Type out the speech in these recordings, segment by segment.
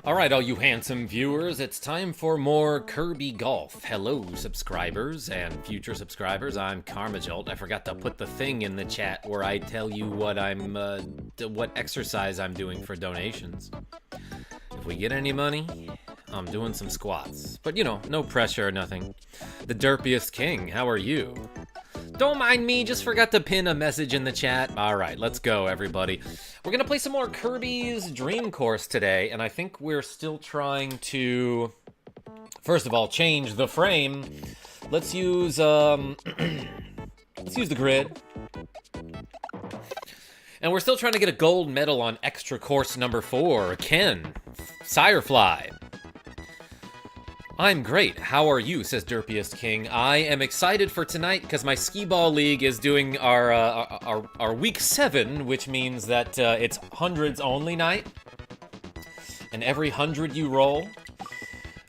Alright, all you handsome viewers, it's time for more Kirby Golf. Hello, subscribers and future subscribers. I'm KarmaJolt. I forgot to put the thing in the chat where I tell you what what exercise I'm doing for donations. If we get any money, I'm doing some squats. But you know, no pressure or nothing. The derpiest king, how are you? Don't mind me, just forgot to pin a message in the chat. Alright, let's go, everybody. We're gonna play some more Kirby's Dream Course today, and I think we're still trying to, first of all, change the frame. Let's use, let's use the grid. And we're still trying to get a gold medal on extra course number 4, Ken, Sirefly. I'm great. How are you, says Derpiest King. I am excited for tonight because my skee-ball league is doing our week 7, which means that it's hundreds only night. And every 100 you roll,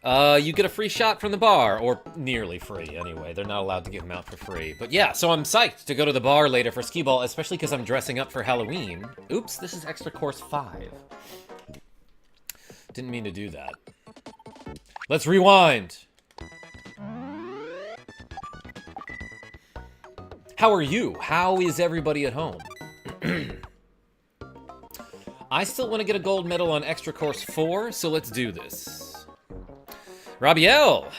you get a free shot from the bar, or nearly free anyway. They're not allowed to give them out for free. But yeah, so I'm psyched to go to the bar later for skee-ball, especially because I'm dressing up for Halloween. Oops, this is extra course 5. Didn't mean to do that. Let's rewind. How are you? How is everybody at home? I still want to get a gold medal on extra course 4, so let's do this. Rabiel,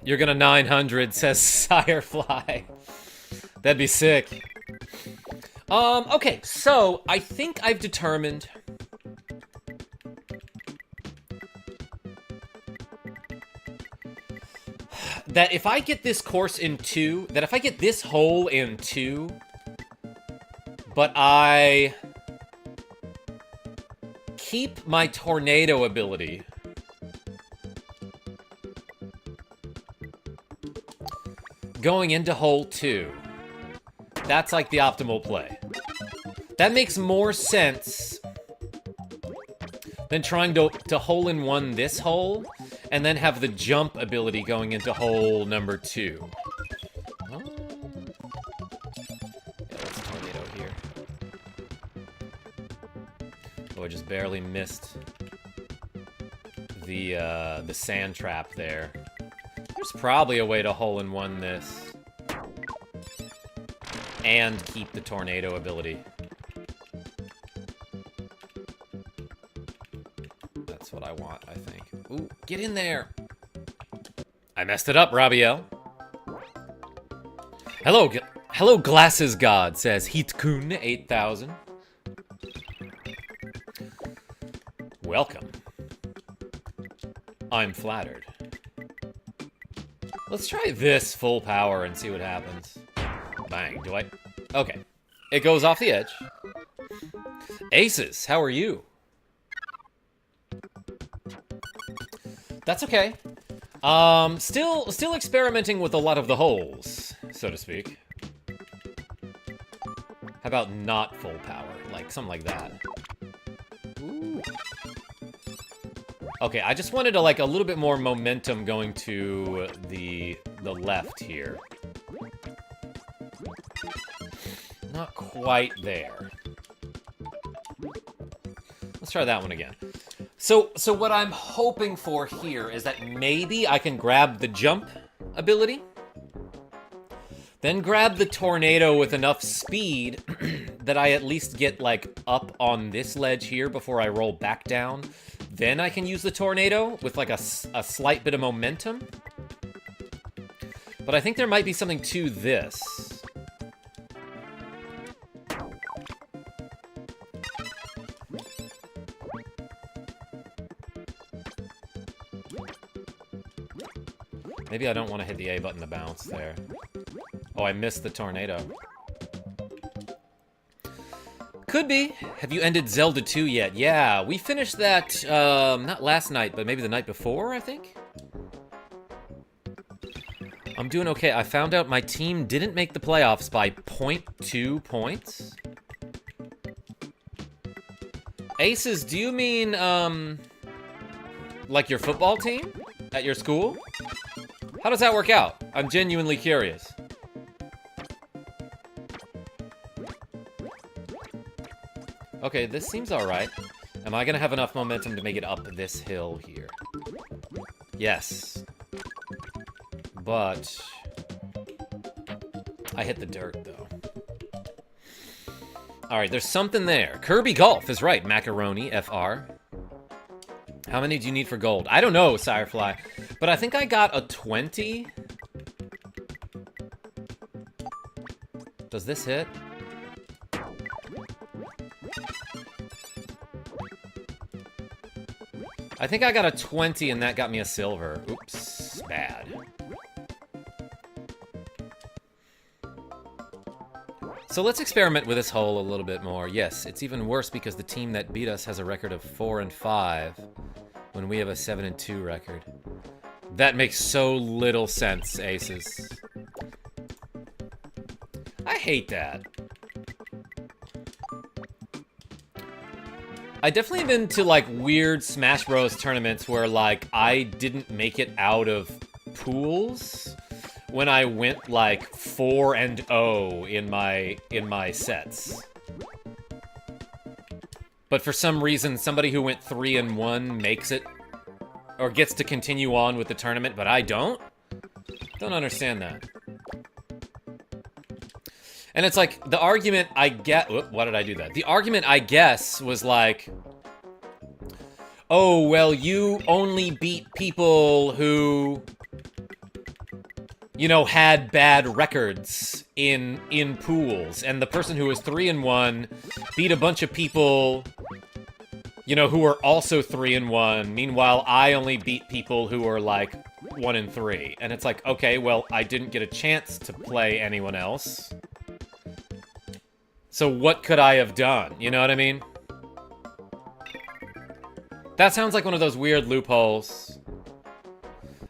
you're gonna 900, says Sirefly. That'd be sick. Okay, so I think I've determined that if I get this course in 2, that if I get this hole in 2, but I keep my tornado ability, going into hole 2, that's like the optimal play. That makes more sense than trying to hole-in-one this hole, and then have the jump ability going into hole number 2. Oh. Yeah, let's tornado here. Oh, I just barely missed the sand trap there. There's probably a way to hole-in-one this. And keep the tornado ability. That's what I want, I think. Ooh, get in there! I messed it up, Rabiel. Hello, Glasses God, says Heatkun 8000. Welcome. I'm flattered. Let's try this full power and see what happens. Bang, do I? Okay. It goes off the edge. Aces, how are you? That's okay. Still experimenting with a lot of the holes, so to speak. How about not full power? Like, something like that. Ooh. Okay, I just wanted to, like, a little bit more momentum going to the left here. Not quite there. Let's try that one again. So what I'm hoping for here is that maybe I can grab the jump ability, then grab the tornado with enough speed that I at least get, like, up on this ledge here before I roll back down. Then I can use the tornado with, like, a slight bit of momentum. But I think there might be something to this. Maybe I don't want to hit the A button to bounce there. Oh, I missed the tornado. Could be. Have you ended Zelda 2 yet? Yeah, we finished that, not last night, but maybe the night before, I think? I'm doing okay. I found out my team didn't make the playoffs by 0.2 points. Aces, do you mean, like your football team? At your school? How does that work out? I'm genuinely curious. Okay, this seems alright. Am I gonna have enough momentum to make it up this hill here? Yes. But I hit the dirt, though. Alright, there's something there. Kirby Golf is right. Macaroni, FR. How many do you need for gold? I don't know, Sirefly. But I think I got a 20. Does this hit? I think I got a 20 and that got me a silver. Oops, bad. So let's experiment with this hole a little bit more. Yes, it's even worse because the team that beat us has a record of 4-5 when we have a 7-2 record. That makes so little sense, Aces. I hate that. I definitely been to, like, weird Smash Bros. Tournaments where, like, I didn't make it out of pools when I went, like, 4-0 in my sets. But for some reason, somebody who went 3-1 makes it, or gets to continue on with the tournament, but I don't? Don't understand that. And it's like, the argument I get... Why did I do that? The argument, I guess, was like... Oh, well, you only beat people who... you know, had bad records in pools. And the person who was 3-1 beat a bunch of people, you know, who were also 3-1. Meanwhile, I only beat people who were, like, 1-3. And it's like, okay, well, I didn't get a chance to play anyone else. So what could I have done? You know what I mean? That sounds like one of those weird loopholes.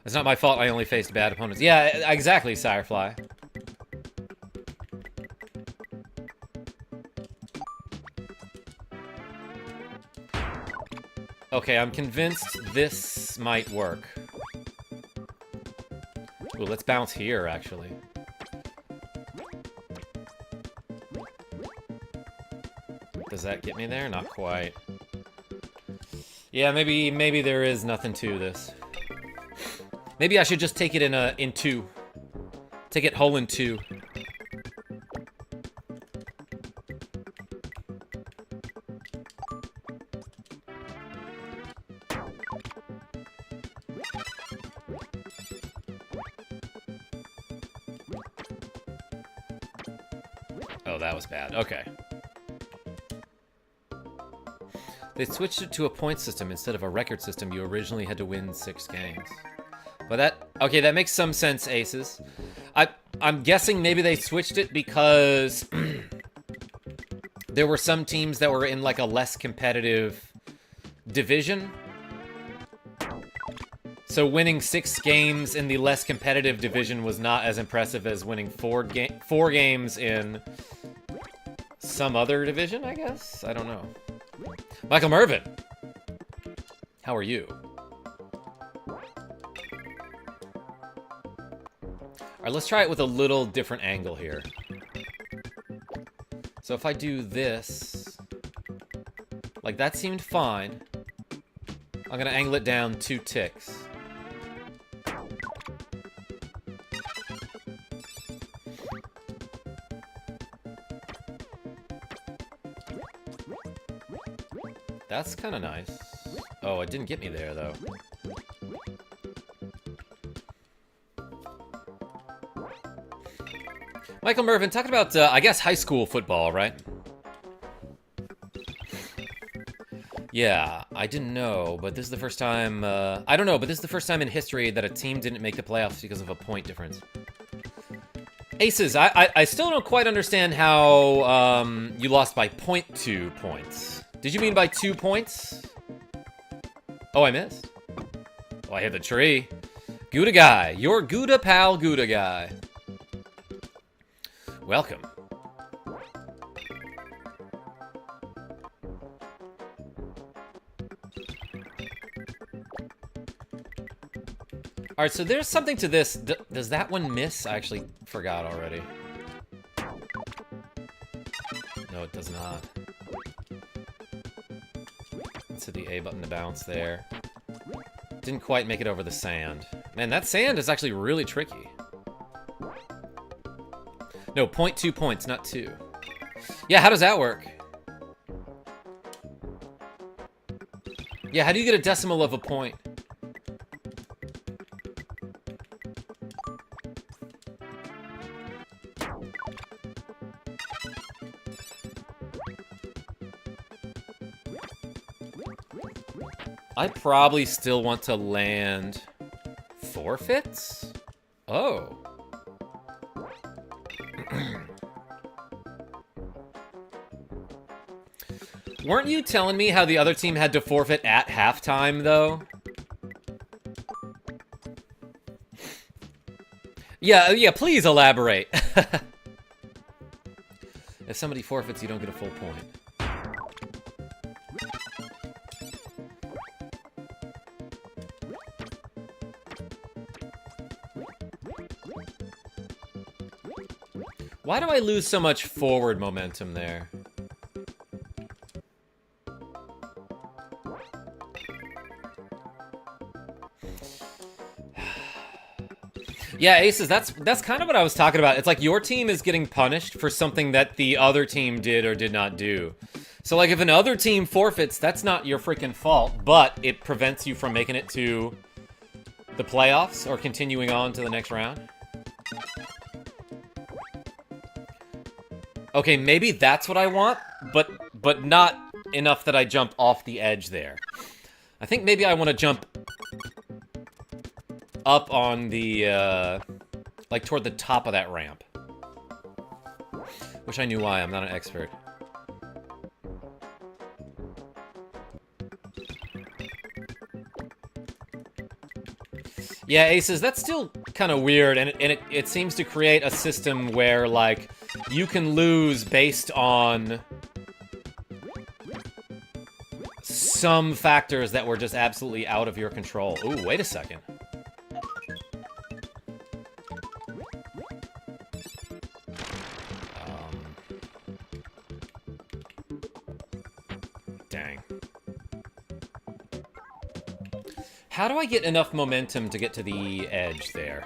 It's not my fault I only faced bad opponents. Yeah, exactly, Sirefly. Okay, I'm convinced this might work. Ooh, let's bounce here, actually. Does that get me there? Not quite. Yeah, maybe there is nothing to this. Maybe I should just take it in two. Take it hole in two. Oh, that was bad. Okay. They switched it to a point system instead of a record system. You originally had to win 6 games. But that... okay, that makes some sense, Aces. I'm guessing maybe they switched it because... there were some teams that were in, like, a less competitive division. So winning 6 games in the less competitive division was not as impressive as winning 4 games in some other division, I guess? I don't know. Michael Mervin! How are you? Alright, let's try it with a little different angle here. So if I do this... like, that seemed fine. I'm gonna angle it down 2 ticks. That's kind of nice. Oh, it didn't get me there, though. Michael Mervin, talking about, I guess, high school football, right? Yeah, I didn't know, but this is the first time, I don't know, but this is the first time in history that a team didn't make the playoffs because of a point difference. Aces, I still don't quite understand how, you lost by 0.2 points. Did you mean by 2 points? Oh, I missed. Oh, I hit the tree. Gouda guy. Your Gouda pal Gouda guy. Welcome. Alright, so there's something to this. Does that one miss? I actually forgot already. No, it does not. Let's hit the A button to bounce there. Didn't quite make it over the sand. Man, that sand is actually really tricky. No, 0.2 points, not 2. Yeah, how does that work? Yeah, how do you get a decimal of a point? I probably still want to land forfeits? Oh. Weren't you telling me how the other team had to forfeit at halftime, though? Yeah, please elaborate. If somebody forfeits, you don't get a full point. Why do I lose so much forward momentum there? Yeah, Aces, that's kind of what I was talking about. It's like your team is getting punished for something that the other team did or did not do. So, like, if another team forfeits, that's not your freaking fault, but it prevents you from making it to the playoffs or continuing on to the next round. Okay, maybe that's what I want, but not enough that I jump off the edge there. I think maybe I want to jump up on the, like, toward the top of that ramp. Wish I knew why. I'm not an expert. Yeah, Aces, that's still kind of weird, and it seems to create a system where, like, you can lose based on some factors that were just absolutely out of your control. Ooh, wait a second. Dang. How do I get enough momentum to get to the edge there?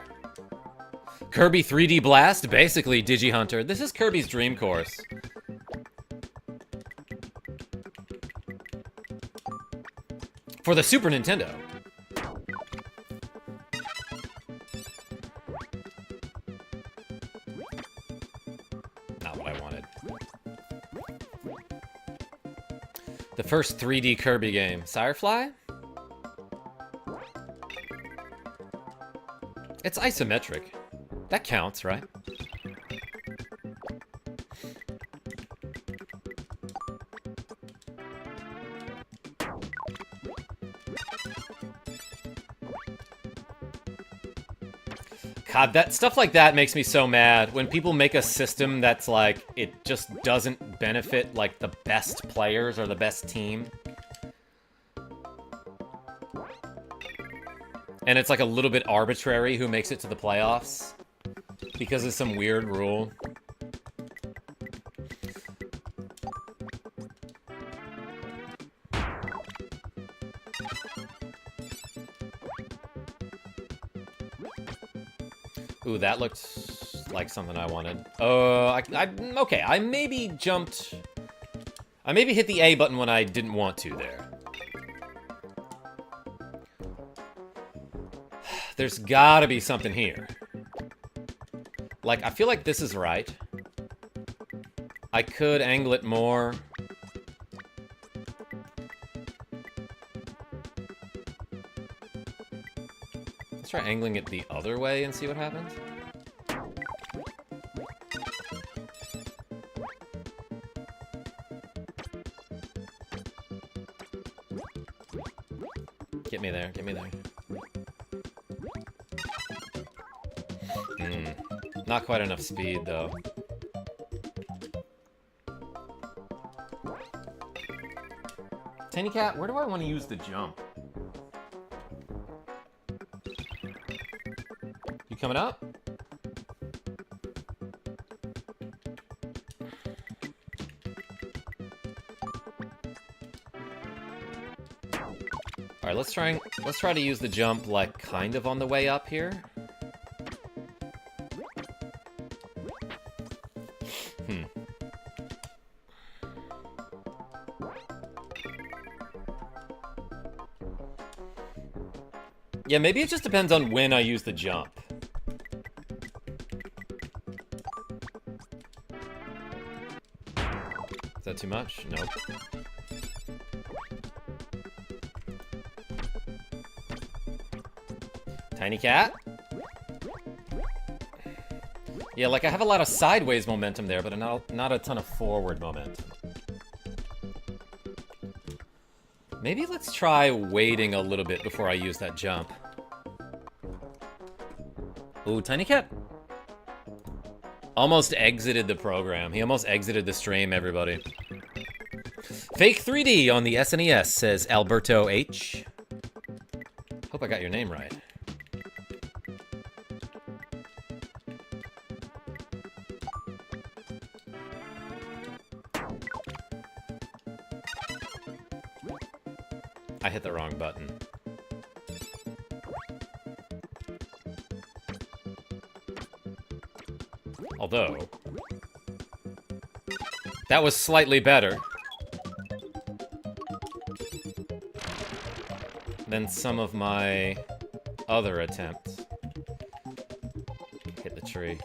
Kirby 3D Blast? Basically, Digi-Hunter. This is Kirby's Dream Course. For the Super Nintendo. Not what I wanted. The first 3D Kirby game. Sirefly? It's isometric. That counts, right? God, that stuff like that makes me so mad. When people make a system that's like, it just doesn't benefit, like, the best players or the best team. And it's like a little bit arbitrary who makes it to the playoffs because of some weird rule. Ooh, that looked like something I wanted. Okay, I maybe jumped... I maybe hit the A button when I didn't want to there. There's gotta be something here. Like, I feel like this is right. I could angle it more. Let's try angling it the other way and see what happens. Get me there, get me there. Not quite enough speed, though. Tiny Cat, where do I want to use the jump? You coming up? Alright, let's try to use the jump, like, kind of on the way up here. Yeah, maybe it just depends on when I use the jump. Is that too much? Nope. Tiny cat? Yeah, like I have a lot of sideways momentum there, but not a ton of forward momentum. Maybe let's try waiting a little bit before I use that jump. Ooh, Tiny Cat almost exited the program. He almost exited the stream, everybody. Fake 3D on the SNES, says Alberto H. Hope I got your name right. I hit the wrong button. Although, that was slightly better than some of my other attempts. Hit the tree.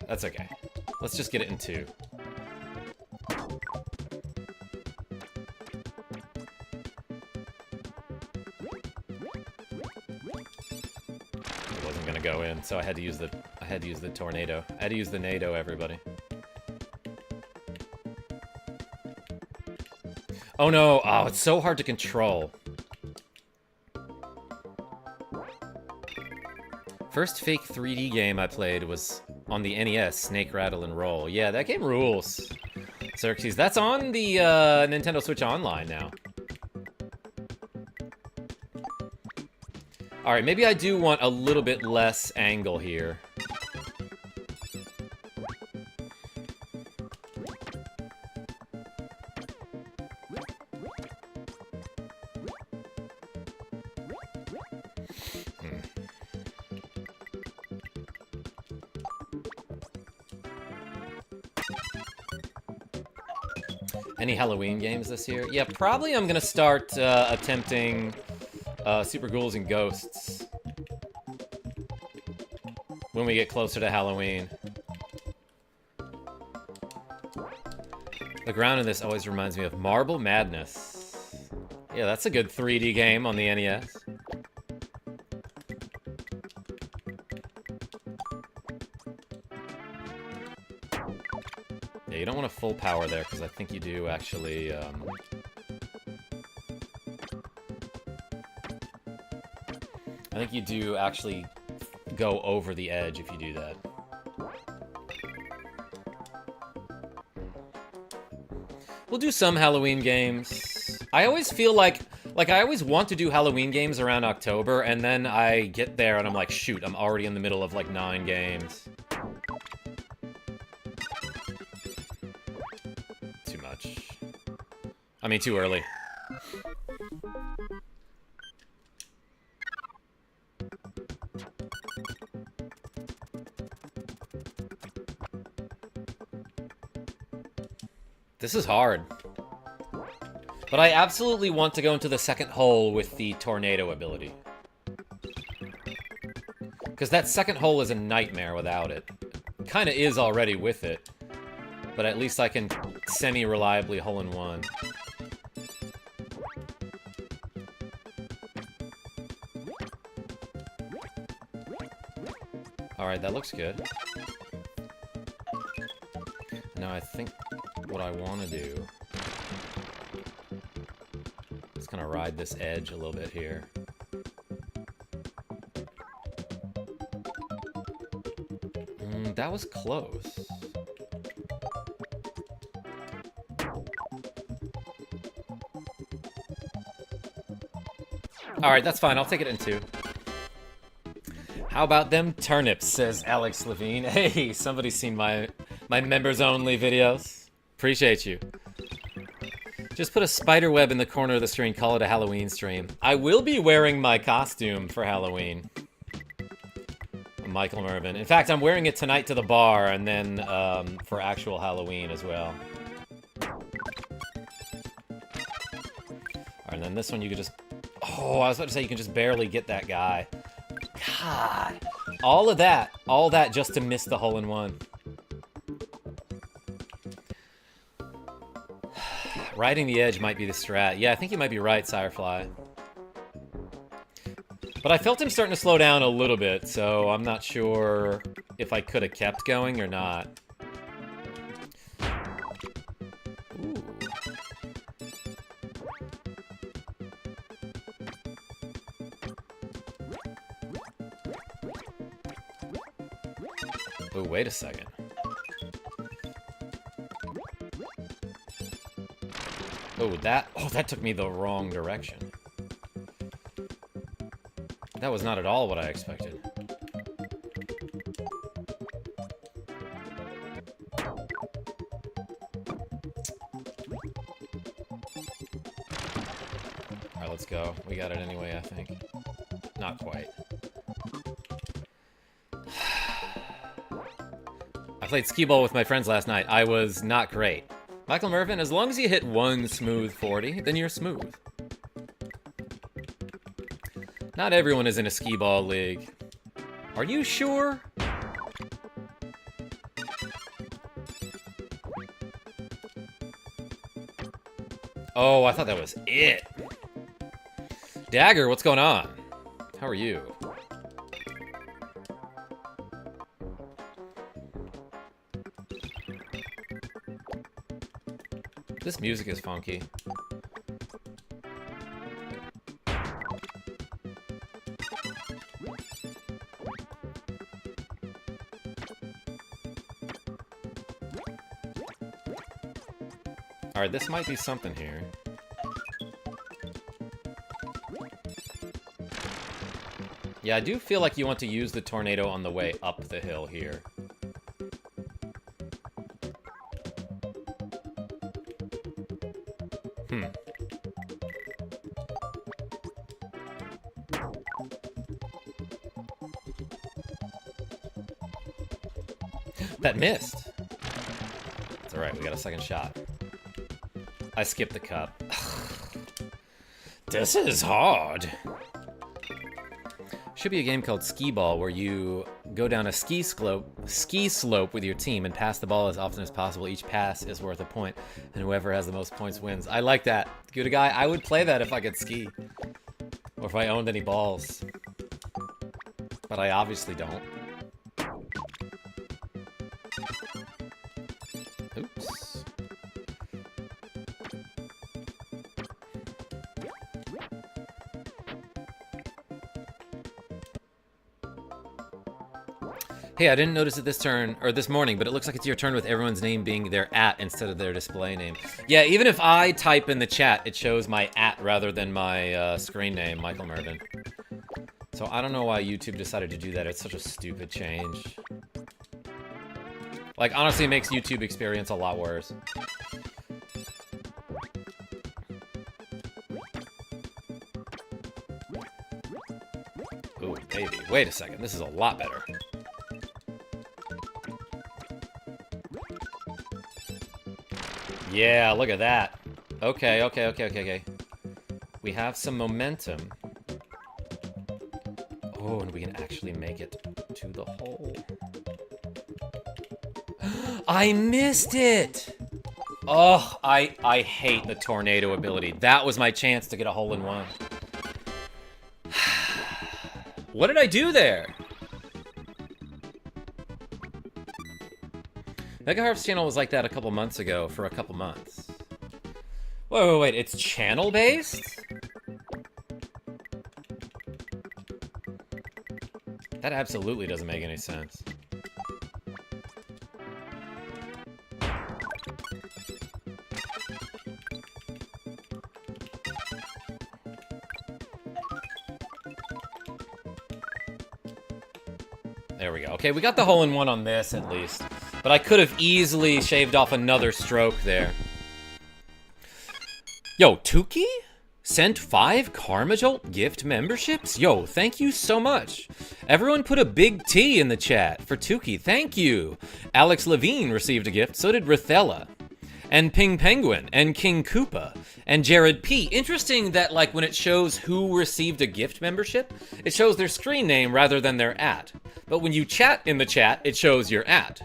That's okay. Let's just get it in 2. Go in, so I had to use the tornado. I had to use the NATO, everybody. Oh no, oh, it's so hard to control. First fake 3D game I played was on the NES, Snake, Rattle, and Roll. Yeah, that game rules. Xerxes, that's on the Nintendo Switch Online now. Alright, maybe I do want a little bit less angle here. Any Halloween games this year? Yeah, probably I'm gonna start attempting Super Ghouls and Ghosts when we get closer to Halloween. The ground in this always reminds me of Marble Madness. Yeah, that's a good 3D game on the NES. Yeah, you don't want to full power there, because I think you do actually... I think you do actually go over the edge if you do that. We'll do some Halloween games. I always feel like I always want to do Halloween games around October, and then I get there and I'm like, shoot, I'm already in the middle of like 9 games. Too much. I mean, too early. This is hard. But I absolutely want to go into the second hole with the tornado ability. Because that second hole is a nightmare without it. Kinda is already with it. But at least I can semi-reliably hole-in-one. Alright, that looks good. Now I think what I want to do is kind of ride this edge a little bit here. That was close. Alright, that's fine. I'll take it in 2. How about them turnips, says Alex Levine. Hey, somebody's seen my members-only videos. Appreciate you. Just put a spider web in the corner of the screen, call it a Halloween stream. I will be wearing my costume for Halloween. Michael Mervyn. In fact, I'm wearing it tonight to the bar, and then for actual Halloween as well. Alright, and then this one you could just... Oh, I was about to say you can just barely get that guy. God. All that just to miss the hole-in-one. Riding the edge might be the strat. Yeah, I think you might be right, Sirefly. But I felt him starting to slow down a little bit, so I'm not sure if I could have kept going or not. Ooh. Oh, wait a second. Oh, that took me the wrong direction. That was not at all what I expected. Alright, let's go. We got it anyway, I think. Not quite. I played skee-ball with my friends last night. I was not great. Michael Mervyn, as long as you hit one smooth 40, then you're smooth. Not everyone is in a skee-ball league. Are you sure? Oh, I thought that was it. Dagger, what's going on? How are you? This music is funky. Alright, this might be something here. Yeah, I do feel like you want to use the tornado on the way up the hill here. That missed. It's alright, we got a second shot. I skipped the cup. This is hard. Should be a game called Skee-Ball where you go down a ski slope with your team and pass the ball as often as possible. Each pass is worth a point, and whoever has the most points wins. I like that. Good guy. I would play that if I could ski. Or if I owned any balls. But I obviously don't. Oops. Hey, I didn't notice it this turn, or this morning, but it looks like it's your turn with everyone's name being their @ instead of their display name. Yeah, even if I type in the chat, it shows my @ rather than my screen name, Michael Mervyn. So I don't know why YouTube decided to do that. It's such a stupid change. Like, honestly, it makes YouTube experience a lot worse. Ooh, baby. Wait a second. This is a lot better. Yeah, look at that. Okay. We have some momentum. Oh, and we can actually make it to the hole. I missed it! Oh, I hate the tornado ability. That was my chance to get a hole-in-one. What did I do there? Mega Harv's channel was like that a couple months ago for a couple months. Wait, it's channel-based? That absolutely doesn't make any sense. There we go. Okay, we got the hole-in-one on this, at least. But I could have easily shaved off another stroke there. Yo, Tuki sent 5 KarmaJolt gift memberships? Yo, thank you so much. Everyone put a big T in the chat for Tuki. Thank you. Alex Levine received a gift. So did Rithella. And Ping Penguin. And King Koopa. And Jared P. Interesting that, like, when it shows who received a gift membership, it shows their screen name rather than their @ But when you chat in the chat, it shows your @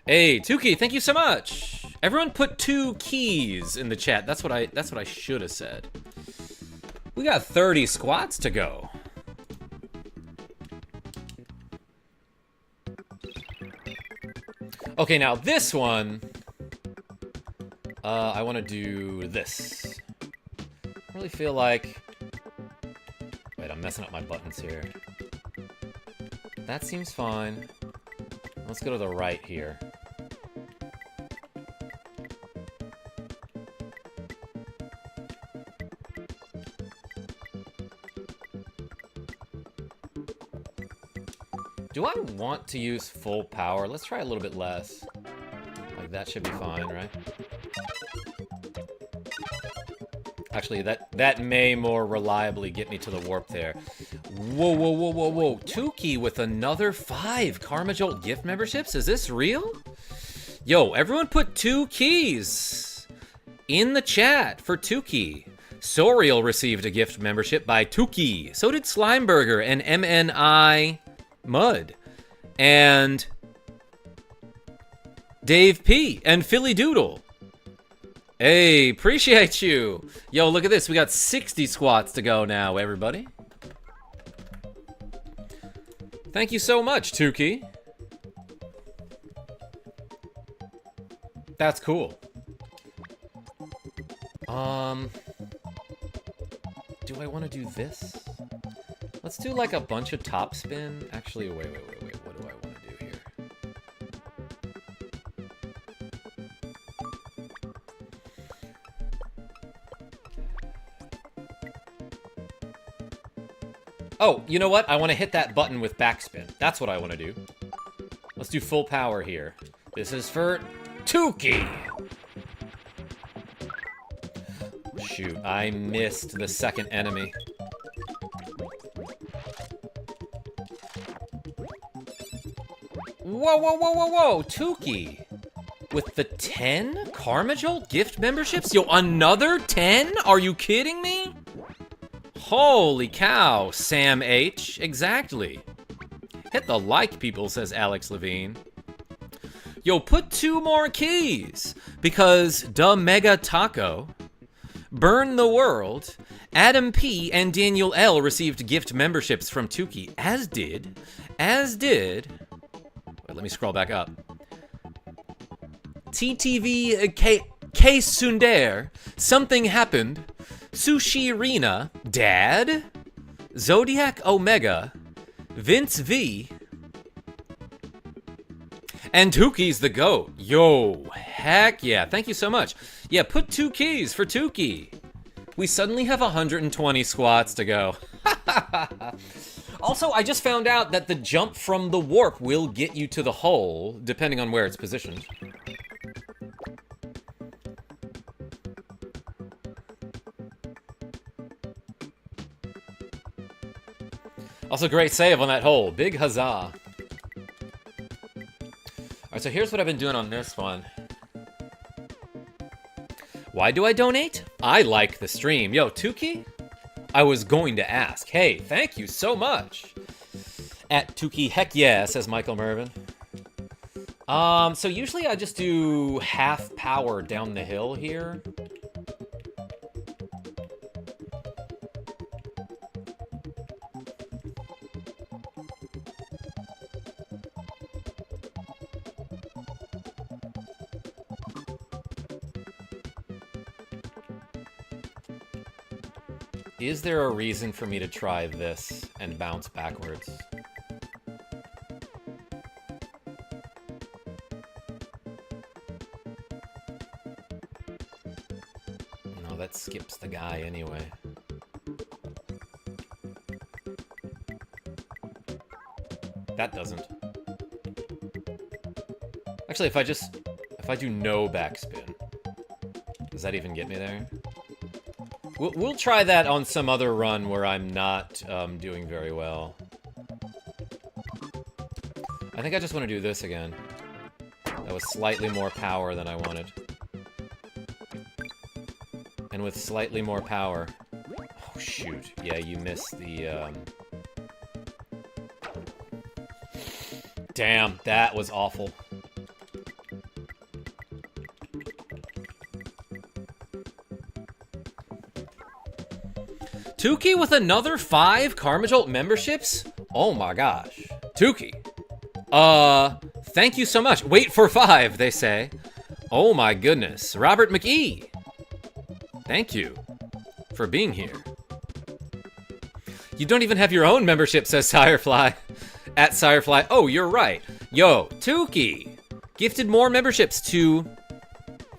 Hey, Tuki, thank you so much. Everyone put 2 keys in the chat. That's what I should have said. We got 30 squats to go. Okay, now this one, I want to do this. I really feel like... Wait, I'm messing up my buttons here. That seems fine. Let's go to the right here. Do I want to use full power? Let's try a little bit less. Like, that should be fine, right? Actually, that may more reliably get me to the warp there. Whoa, whoa, whoa, whoa, whoa. Tuki with another 5 KarmaJolt gift memberships? Is this real? Yo, everyone put 2 keys in the chat for Tuki. Soriel received a gift membership by Tuki. So did Slimeburger and MNI Mud. And Dave P. and Philly Doodle. Hey, appreciate you. Yo, look at this. We got 60 squats to go now, everybody. Thank you so much, Tuki. That's cool. Do I want to do this? Let's do like a bunch of top spin. Actually, wait. What do I want to do here? Oh, you know what? I want to hit that button with backspin. That's what I want to do. Let's do full power here. This is for Tuki. Shoot, I missed the second enemy. Whoa, whoa, whoa, whoa, whoa, Tuki. With the 10 KarmaJolt gift memberships? Yo, another 10? Are you kidding me? Holy cow, Sam H. Exactly. Hit the like, people, says Alex Levine. Yo, put 2 more keys. Because Da Mega Taco, Burn the World, Adam P. and Daniel L. received gift memberships from Tuki. As did... Wait, let me scroll back up. TTV K Sundar, Something Happened, Sushi Rina, Dad, Zodiac Omega, Vince V, and Tuki's the GOAT. Yo, heck yeah. Thank you so much. Yeah, put 2 keys for Tuki. We suddenly have 120 squats to go. Also, I just found out that the jump from the warp will get you to the hole, depending on where it's positioned. Also, great save on that hole. Big huzzah. Alright, so here's what I've been doing on this one. Why do I donate? I like the stream. Yo, Tuki? I was going to ask. Hey, thank you so much. At Tuki, heck yeah, says Michael Mervin. So usually I just do half power down the hill here. Is there a reason for me to try this and bounce backwards? No, that skips the guy anyway. That doesn't. Actually, if I do no backspin, does that even get me there? We'll try that on some other run where I'm not doing very well. I think I just want to do this again. That was slightly more power than I wanted. And with slightly more power... Oh, shoot. Yeah, you missed the... Damn, that was awful. Tukey with another 5 KarmaJolt memberships? Oh my gosh. Tukey. Thank you so much. Wait for 5, they say. Oh my goodness. Robert McGee. Thank you for being here. You don't even have your own membership, says Sirefly. At Sirefly. Oh, you're right. Yo, Tukey gifted more memberships to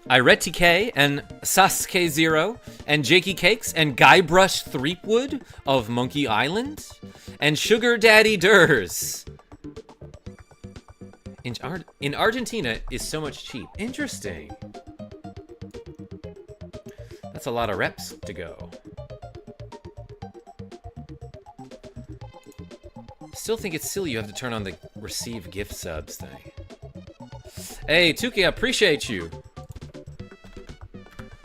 IretTK and Sasuke0 and Jakey Cakes and Guybrush Threepwood of Monkey Island and Sugar Daddy Durs. In Argentina is so much cheap. Interesting. That's a lot of reps to go. Still think it's silly you have to turn on the receive gift subs thing. Hey, Tukey, I appreciate you.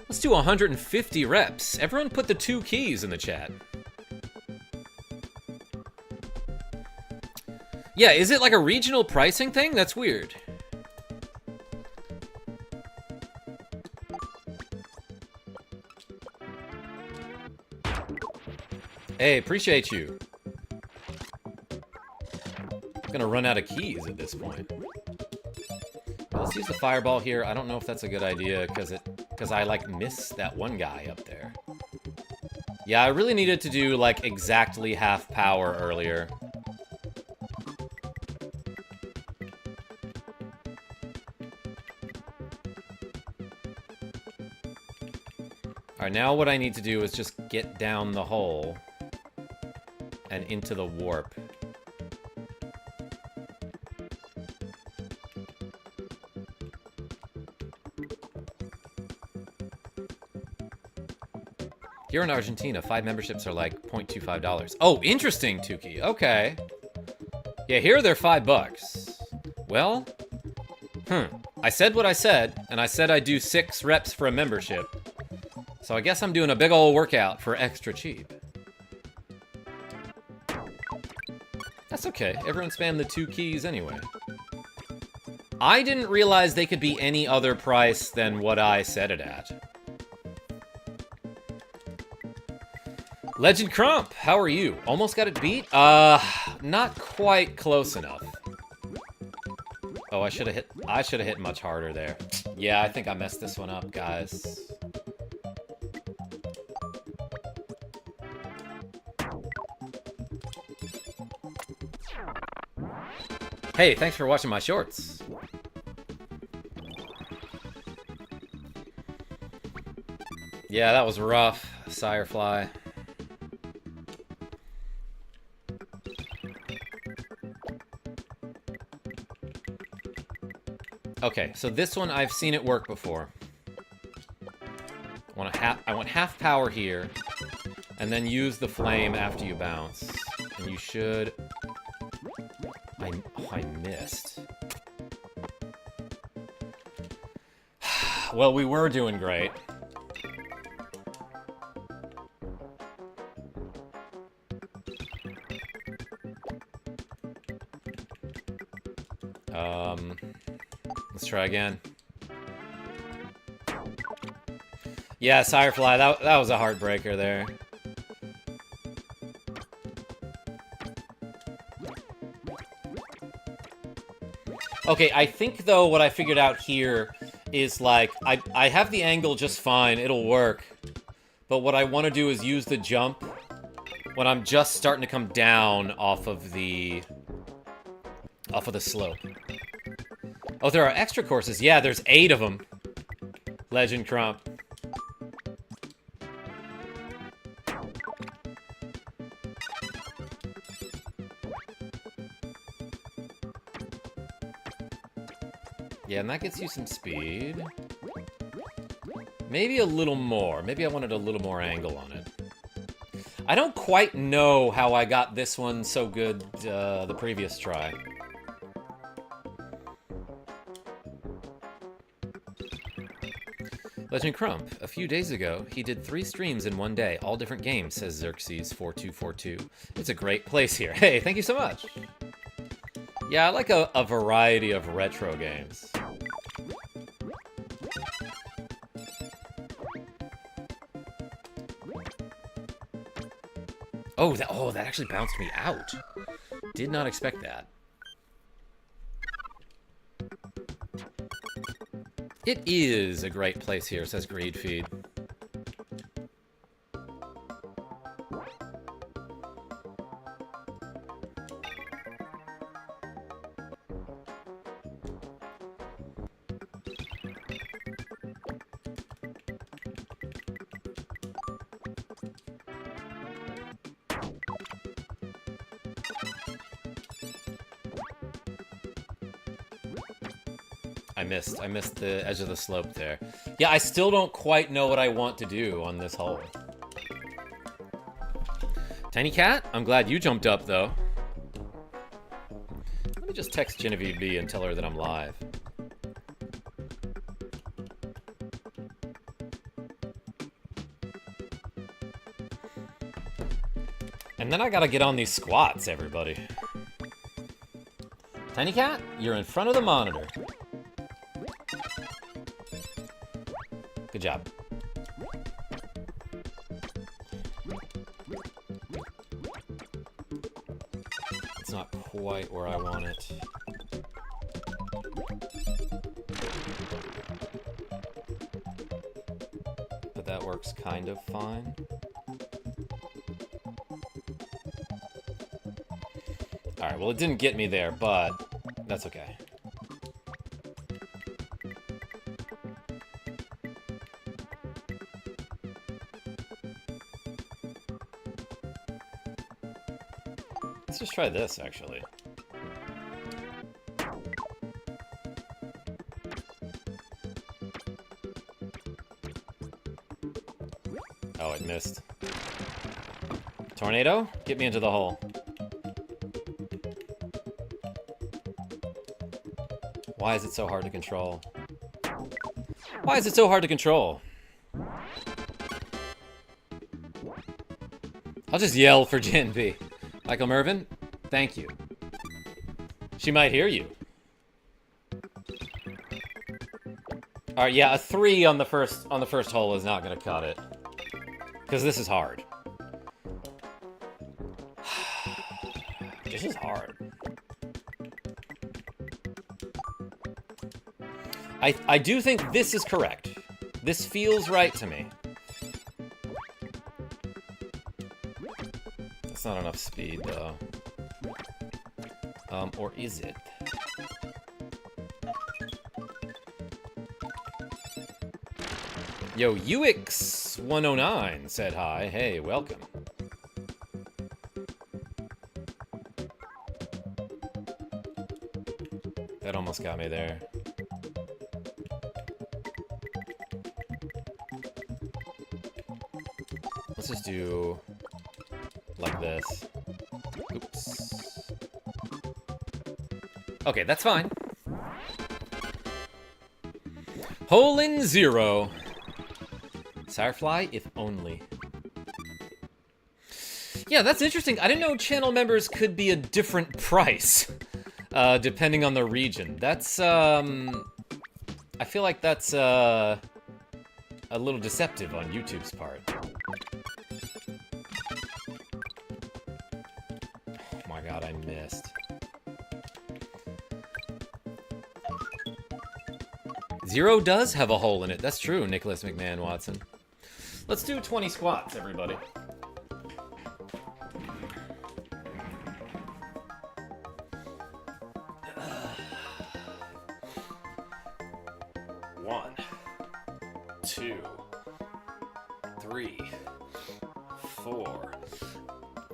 Let's do 150 reps. Everyone put the 2 keys in the chat. Yeah, is it like a regional pricing thing? That's weird. Hey, appreciate you. I'm gonna run out of keys at this point. Let's use the fireball here. I don't know if that's a good idea because I like miss that one guy up there. Yeah, I really needed to do like exactly half power earlier. Alright, now what I need to do is just get down the hole and into the warp. Here in Argentina, 5 memberships are like $0.25. Oh, interesting, Tukey. Okay. Yeah, here they're $5. Well, I said what I said, and I said I'd do 6 reps for a membership. So I guess I'm doing a big old workout for extra cheap. That's okay. Everyone spam the 2 keys anyway. I didn't realize they could be any other price than what I set it at. Legend Crump, how are you? Almost got it beat? Not quite close enough. Oh, I should have hit much harder there. Yeah, I think I messed this one up, guys. Hey, thanks for watching my shorts. Yeah, that was rough, Sirefly. Okay, so this one, I've seen it work before. I want half power here, and then use the flame after you bounce. And you should... I missed. Well, we were doing great. Let's try again. Yeah, Sirefly, that was a heartbreaker there. Okay, I think, though, what I figured out here is, like, I have the angle just fine, it'll work. But what I want to do is use the jump when I'm just starting to come down off of the slope. Oh, there are extra courses. Yeah, there's 8 of them. Legend Crump. Yeah, and that gets you some speed. Maybe a little more. Maybe I wanted a little more angle on it. I don't quite know how I got this one so good the previous try. Legend Crump, a few days ago, he did 3 streams in one day, all different games, says Xerxes4242. It's a great place here. Hey, thank you so much. Yeah, I like a variety of retro games. Oh, that actually bounced me out. Did not expect that. It is a great place here, says Greedfeed. I missed the edge of the slope there. Yeah, I still don't quite know what I want to do on this hole. Tiny Cat, I'm glad you jumped up, though. Let me just text Genevieve B and tell her that I'm live. And then I gotta get on these squats, everybody. Tiny Cat, you're in front of the monitor. Good job. It's not quite where I want it. But that works kind of fine. Alright, well it didn't get me there, but that's okay. Let's just try this, actually. Oh, it missed. Tornado? Get me into the hole. Why is it so hard to control? Why is it so hard to control? I'll just yell for Gen B. Michael Mervin, thank you. She might hear you. All right, yeah, a 3 on the first hole is not gonna cut it, because this is hard. This is hard. I do think this is correct. This feels right to me. That's not enough speed, though. Or is it? Yo, UX109 said hi. Hey, welcome. That almost got me there. Let's just do like this. Oops. Okay, that's fine. Hole in 0. Firefly, if only. Yeah, that's interesting. I didn't know channel members could be a different price, depending on the region. That's, I feel like that's, a little deceptive on YouTube's part. Oh my god, I missed. Zero does have a hole in it. That's true, Nicholas McMahon Watson. Let's do 20 squats, everybody. One, 2, 3, 4,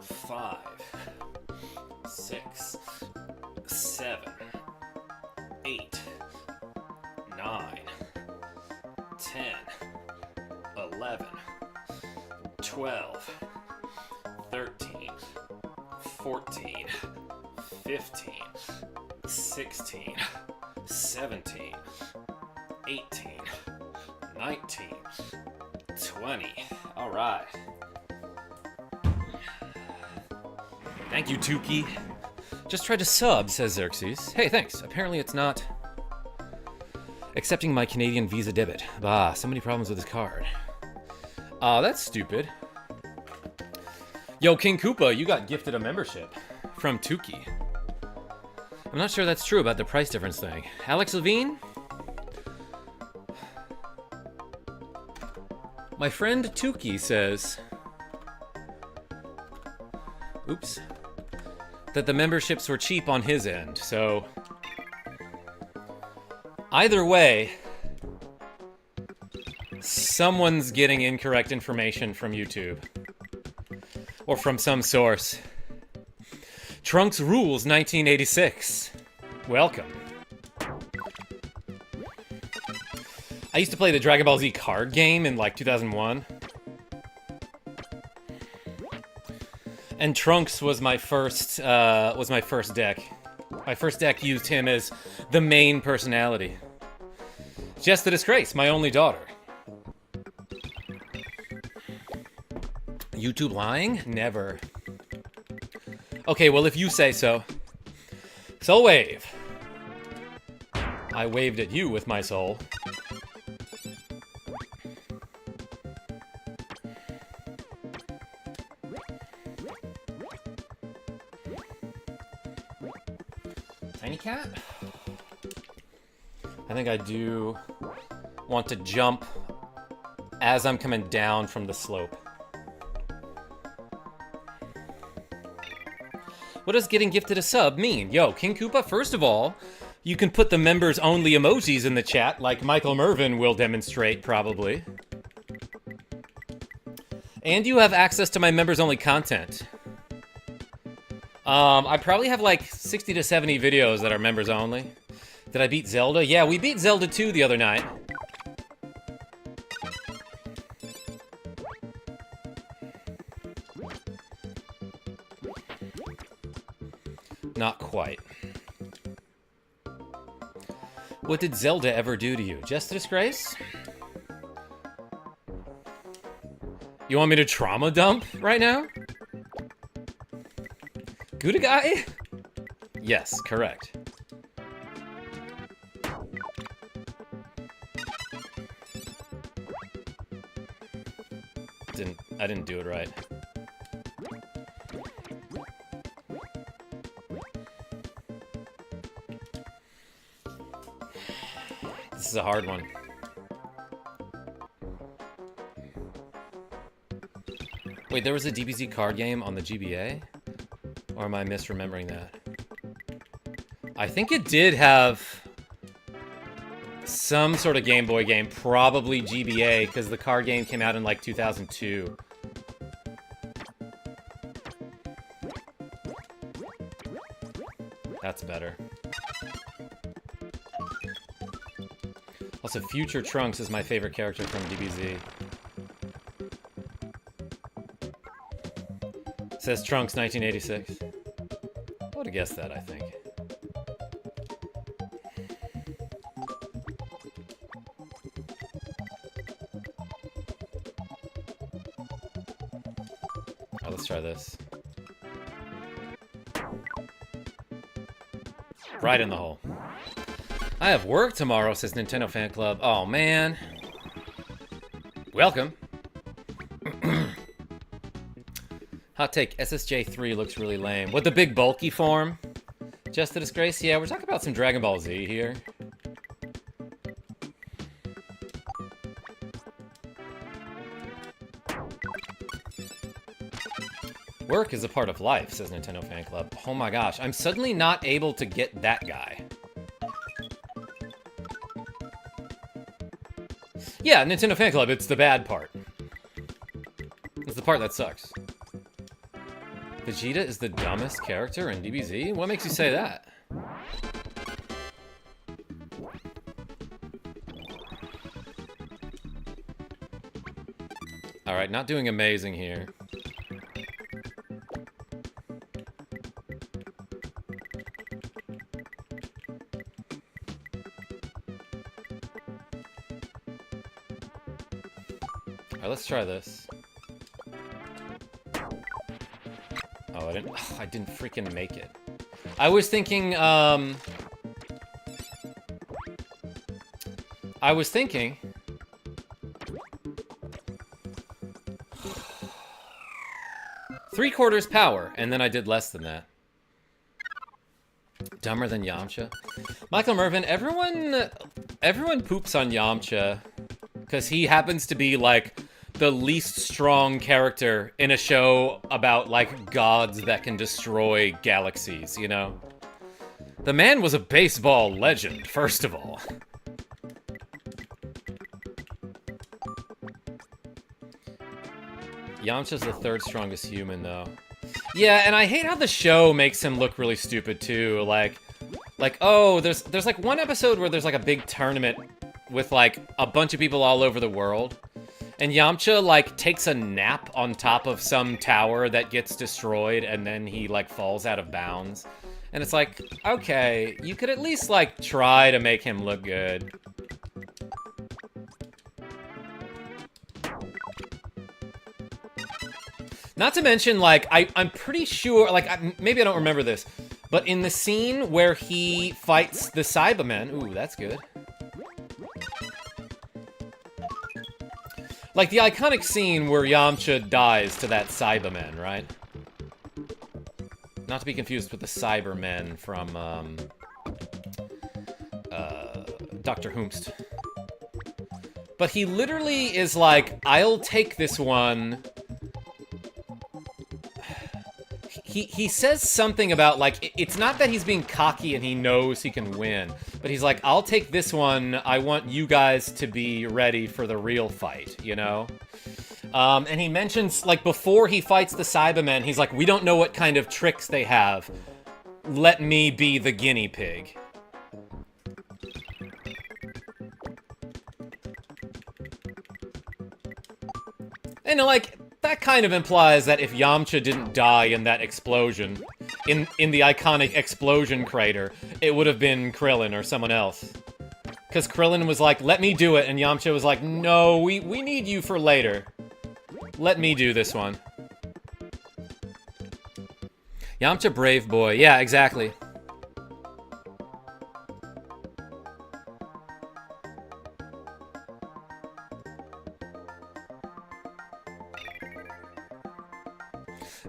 5, 6, 7, 8, 9, 10, 11, 12, 13, 14, 15, 16, 17, 18, 19, 20. All right. Thank you, Tukey. Just tried to sub, says Xerxes. Hey, thanks. Apparently it's not accepting my Canadian Visa debit. Bah, so many problems with this card. That's stupid. Yo, King Koopa, you got gifted a membership from Tukey. I'm not sure that's true about the price difference thing. Alex Levine? My friend Tukey says... Oops. That the memberships were cheap on his end, so... Either way, someone's getting incorrect information from YouTube. Or from some source. Trunks Rules 1986. Welcome. I used to play the Dragon Ball Z card game in like 2001. And Trunks was my first deck. My first deck used him as the main personality. Just a disgrace, my only daughter. YouTube lying? Never. Okay, well, if you say so. Soul wave. I waved at you with my soul. Tiny cat? I think I do want to jump as I'm coming down from the slope. What does getting gifted a sub mean? Yo, King Koopa, first of all, you can put the members-only emojis in the chat, like Michael Mervin will demonstrate, probably. And you have access to my members-only content. I probably have like 60 to 70 videos that are members-only. Did I beat Zelda? Yeah, we beat Zelda 2 the other night. Not quite. What did Zelda ever do to you? Just a disgrace? You want me to trauma dump right now? Gouda guy? Yes, correct. I didn't do it right. This is a hard one. Wait, there was a DBZ card game on the GBA? Or am I misremembering that? I think it did have some sort of Game Boy game, probably GBA, because the card game came out in like 2002. That's better. Also, Future Trunks is my favorite character from DBZ. Says Trunks 1986. I would have guessed that, I think. Oh, let's try this. Right in the hole. I have work tomorrow, says Nintendo Fan Club. Oh, man. Welcome. Hot take, SSJ3 looks really lame. With the big bulky form? Just a disgrace? Yeah, we're talking about some Dragon Ball Z here. Work is a part of life, says Nintendo Fan Club. Oh my gosh, I'm suddenly not able to get that guy. Yeah, Nintendo Fan Club, it's the bad part. It's the part that sucks. Vegeta is the dumbest character in DBZ? What makes you say that? Alright, not doing amazing here. Alright, let's try this. Oh, I didn't freaking make it. I was thinking, Three-quarters power, and then I did less than that. Dumber than Yamcha. Michael Mervin, everyone poops on Yamcha because he happens to be, like, the least strong character in a show about, like, gods that can destroy galaxies, you know? The man was a baseball legend, first of all. Yamcha's the third strongest human, though. Yeah, and I hate how the show makes him look really stupid, too. Like, oh, there's like one episode where there's like a big tournament with like a bunch of people all over the world. And Yamcha, like, takes a nap on top of some tower that gets destroyed, and then he, like, falls out of bounds. And it's like, okay, you could at least, like, try to make him look good. Not to mention, like, I'm pretty sure, like, maybe I don't remember this, but in the scene where he fights the Cybermen, ooh, that's good. Like, the iconic scene where Yamcha dies to that Cybermen, right? Not to be confused with the Cybermen from, Dr. Whomst. But he literally is like, I'll take this one. He says something about, like, it's not that he's being cocky and he knows he can win, but he's like, I'll take this one, I want you guys to be ready for the real fight, you know? And he mentions, like, before he fights the Cybermen, he's like, we don't know what kind of tricks they have. Let me be the guinea pig. And, like, that kind of implies that if Yamcha didn't die in that explosion, in the iconic explosion crater, it would have been Krillin or someone else. Because Krillin was like, let me do it, and Yamcha was like, no, we need you for later. Let me do this one. Yamcha brave boy. Yeah, exactly.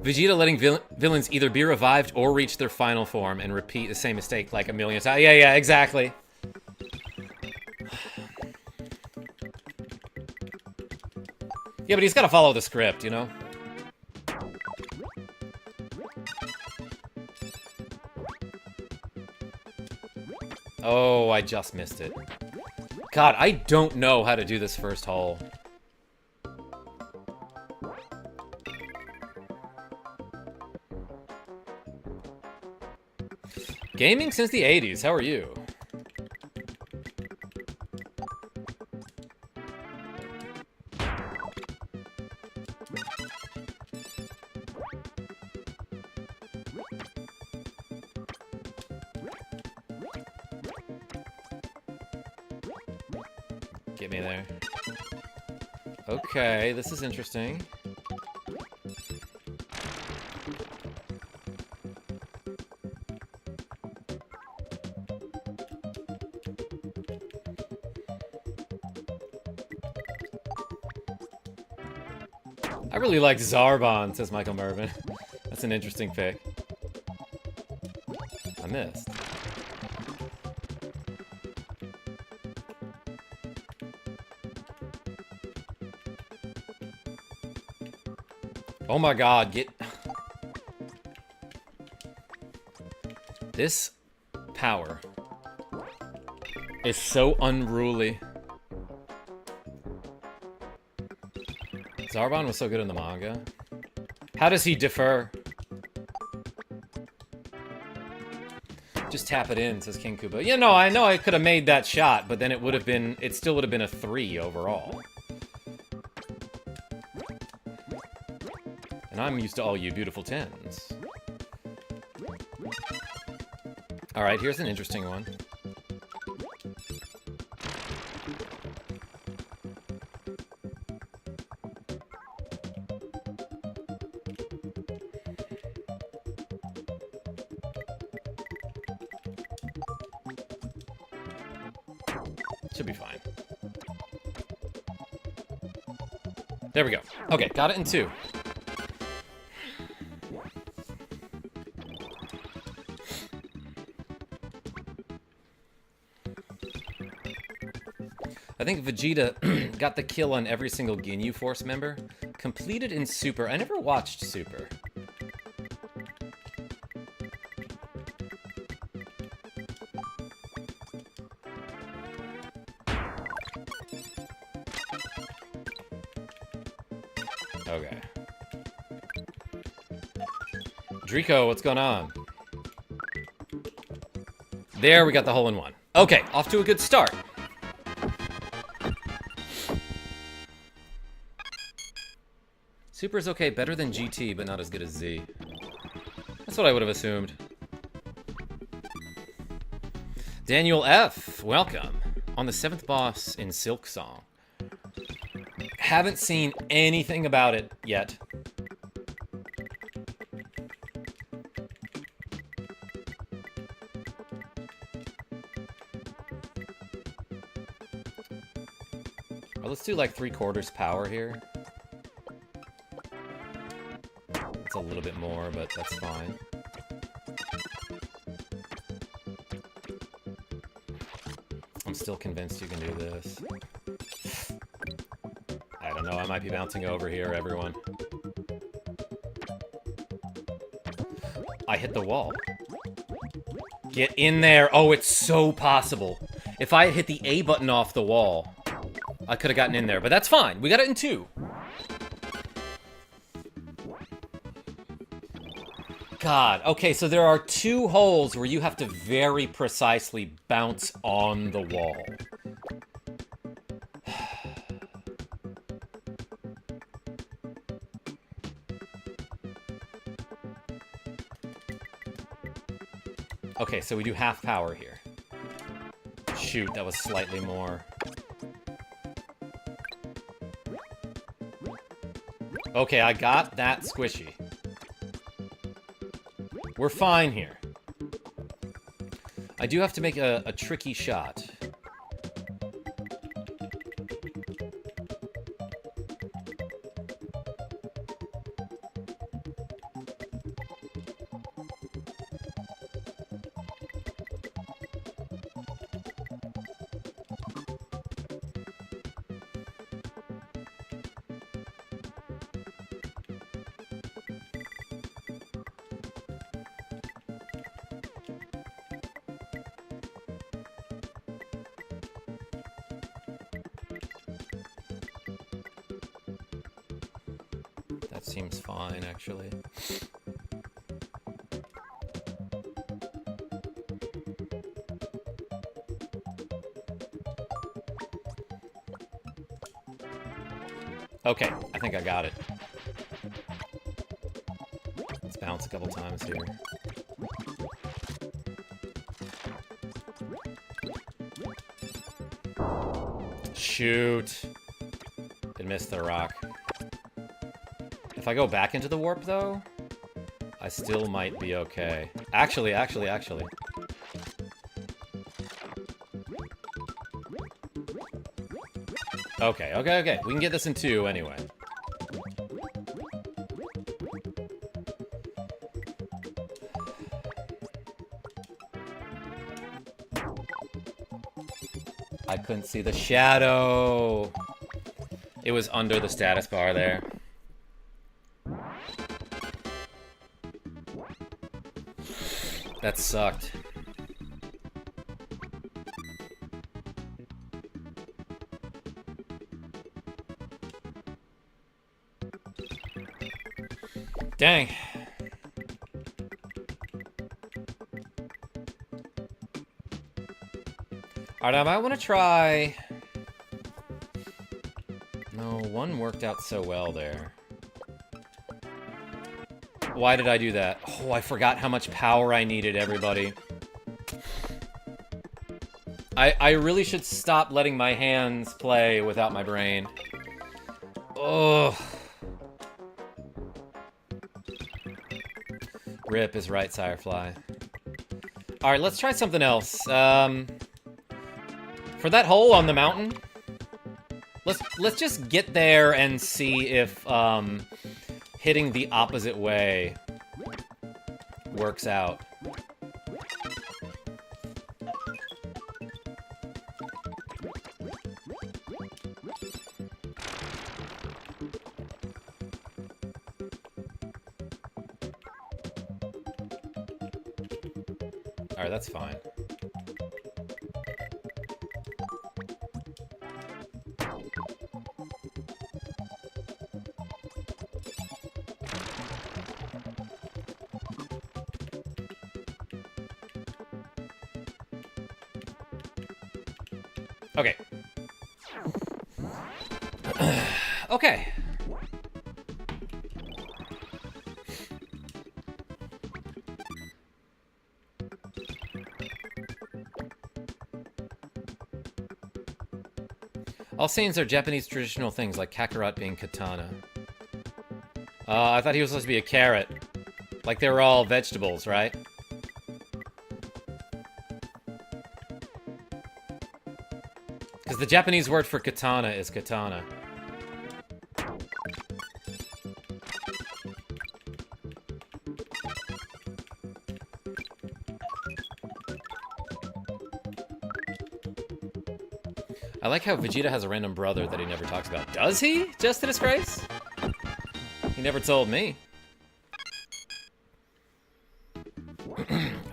Vegeta letting villains either be revived or reach their final form and repeat the same mistake like a million times. Yeah, exactly. Yeah, but he's got to follow the script, you know? Oh, I just missed it. God, I don't know how to do this first hole. Gaming since the 80s, how are you? Get me there. Okay, this is interesting. I really like Zarbon, says Michael Mervin. That's an interesting pick. I missed. Oh my god, get... This power is so unruly. Zarbon was so good in the manga. How does he defer? Just tap it in, says King Kubo. Yeah, no, I know I could have made that shot, but then it would have been... It still would have been a 3 overall. And I'm used to all you beautiful 10s. Alright, here's an interesting one. Should be fine. There we go. Okay, got it in 2. I think Vegeta got the kill on every single Ginyu Force member. Completed in Super. I never watched Super. Okay. Drico, what's going on? There, we got the hole-in-one. Okay, off to a good start. Super is okay, better than GT, but not as good as Z. That's what I would have assumed. Daniel F., welcome. On the 7th boss in Silk Song. Haven't seen anything about it yet. Well, let's do like 3/4 power here. It's a little bit more, but that's fine. I'm still convinced you can do this. I don't know, I might be bouncing over here, everyone. I hit the wall. Get in there! Oh, it's so possible. If I had hit the A button off the wall, I could have gotten in there, but that's fine. We got it in 2. God, okay, so there are 2 holes where you have to very precisely bounce on the wall. Okay, so we do half power here. Shoot, that was slightly more. Okay, I got that squishy. We're fine here. I do have to make a tricky shot. That seems fine, actually. Okay, I think I got it. Let's bounce a couple times here. Shoot. It missed the rock. If I go back into the warp, though, I still might be okay. Actually. Okay. We can get this in 2 anyway. I couldn't see the shadow. It was under the status bar there. That sucked. Dang. Alright, I might want to try... No, one worked out so well there. Why did I do that? Oh, I forgot how much power I needed, everybody. I really should stop letting my hands play without my brain. Oh. Rip is right, Sirefly. Alright, let's try something else. For that hole on the mountain, let's just get there and see if hitting the opposite way works out. Alright, that's fine. Okay. Okay. All Saiyans are Japanese traditional things, like Kakarot being katana. I thought he was supposed to be a carrot. Like they were all vegetables, right? Because the Japanese word for katana is katana. I like how Vegeta has a random brother that he never talks about. Does he? Just to disgrace? He never told me.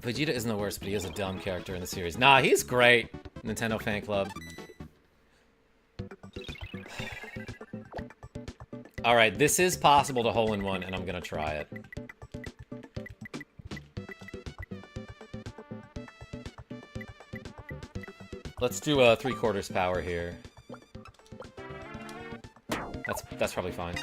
Vegeta isn't the worst, but he is a dumb character in the series. Nah, he's great. Nintendo Fan Club. Alright, this is possible to hole in one, and I'm gonna try it. Let's do a 3/4 power here. That's probably fine.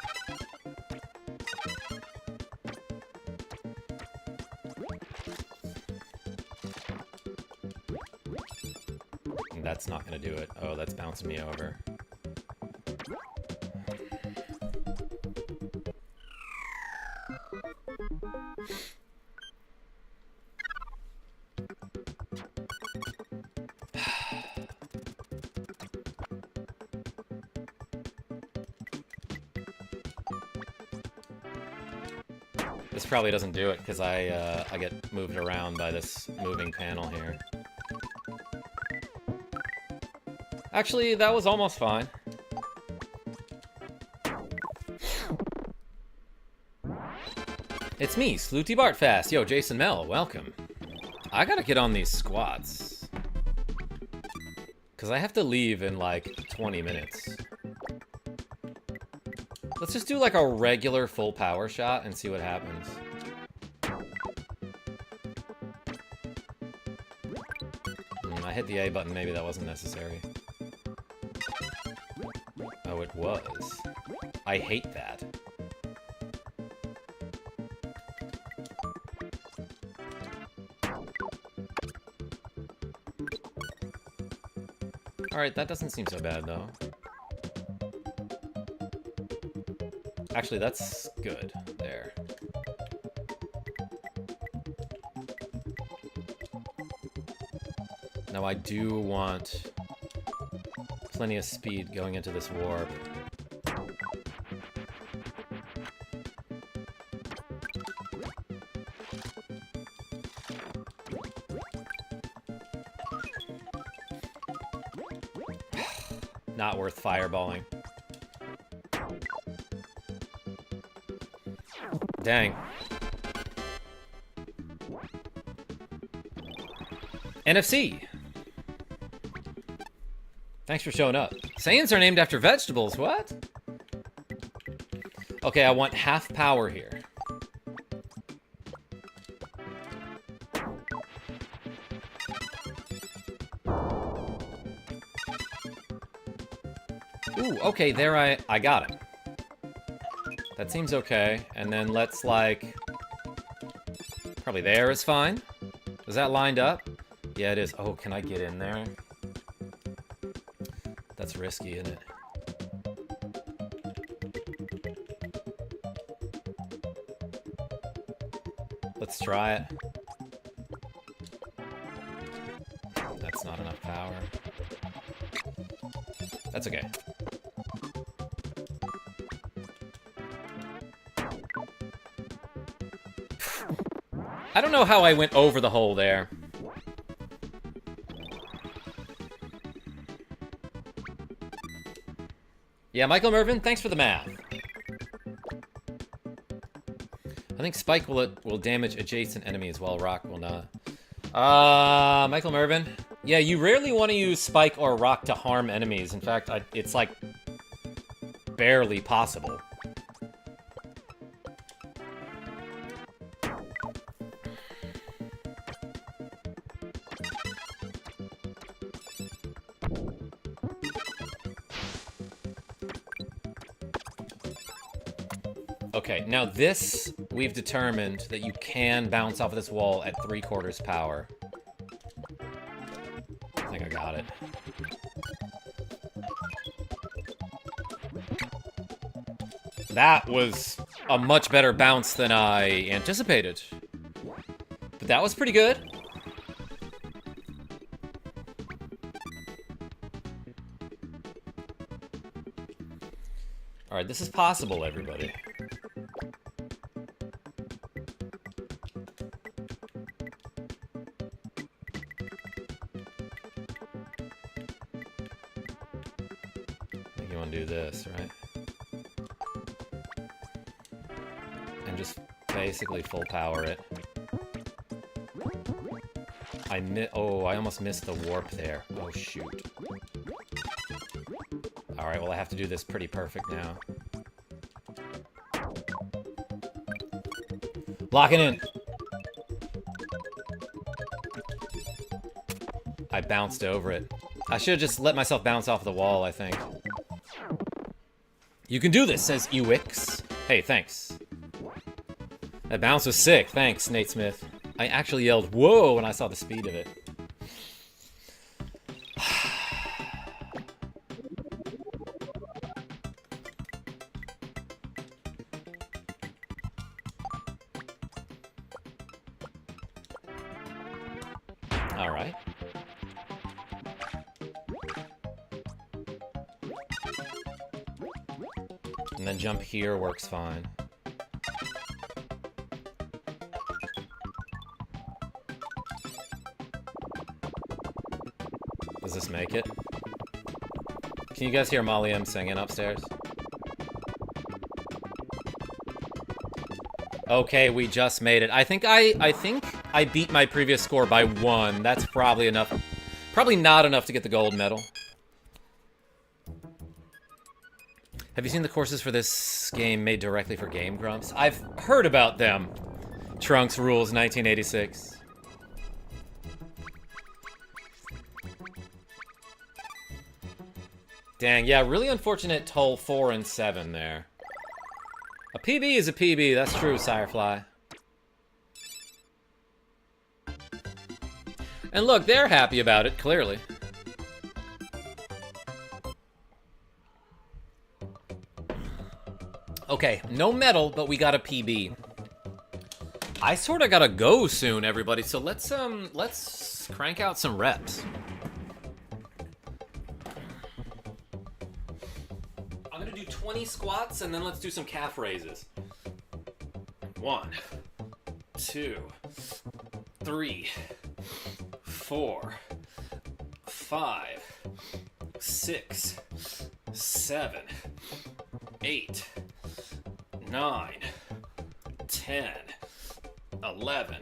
And that's not gonna do it. Oh, that's bouncing me over. This probably doesn't do it because I get moved around by this moving panel here. Actually, that was almost fine. It's me, Slooty Bartfast. Yo, Jason Mel, welcome. I gotta get on these squats. Because I have to leave in like 20 minutes. Let's just do like a regular full power shot and see what happens. I hit the A button, maybe that wasn't necessary. Oh, it was. I hate that. Alright, that doesn't seem so bad though. Actually, that's good. There. Now I do want plenty of speed going into this warp. Not worth fireballing. Dang. NFC. Thanks for showing up. Saiyans are named after vegetables, what? Okay, I want half power here. Ooh, okay, there I got him. That seems okay. And then let's, like, Probably there is fine. Is that lined up? Yeah, it is. Oh, can I get in there? That's risky, isn't it? Let's try it. That's not enough power. That's okay. I don't know how I went over the hole there. Yeah, Michael Mervin, thanks for the math. I think Spike will damage adjacent enemies while Rock will not. Michael Mervin. Yeah, you rarely want to use Spike or Rock to harm enemies. In fact, it's like barely possible. Okay, now this, we've determined that you can bounce off of this wall at 3/4 power. I think I got it. That was a much better bounce than I anticipated. But that was pretty good. Alright, this is possible, everybody. Do this, right? And just basically full power it. Oh, I almost missed the warp there. Oh, shoot. Alright, well, I have to do this pretty perfect now. Lock it in! I bounced over it. I should have just let myself bounce off the wall, I think. You can do this, says Ewix. Hey, thanks. That bounce was sick. Thanks, Nate Smith. I actually yelled, whoa, when I saw the speed of it. All right. And then jump here works fine. Does this make it? Can you guys hear Molly M singing upstairs? Okay, we just made it. I think I beat my previous score by 1. That's probably enough. Probably not enough to get the gold medal. Have you seen the courses for this game made directly for Game Grumps? I've heard about them. Trunks Rules 1986. Dang, yeah, really unfortunate hole 4 and 7 there. A PB is a PB, that's true, Sirefly. And look, they're happy about it, clearly. Okay, no medal, but we got a PB. I sorta gotta go soon, everybody, so let's crank out some reps. I'm gonna do 20 squats, and then let's do some calf raises. 1, 2, 3, 4, 5, 6, 7, 8, 9, 10, 11,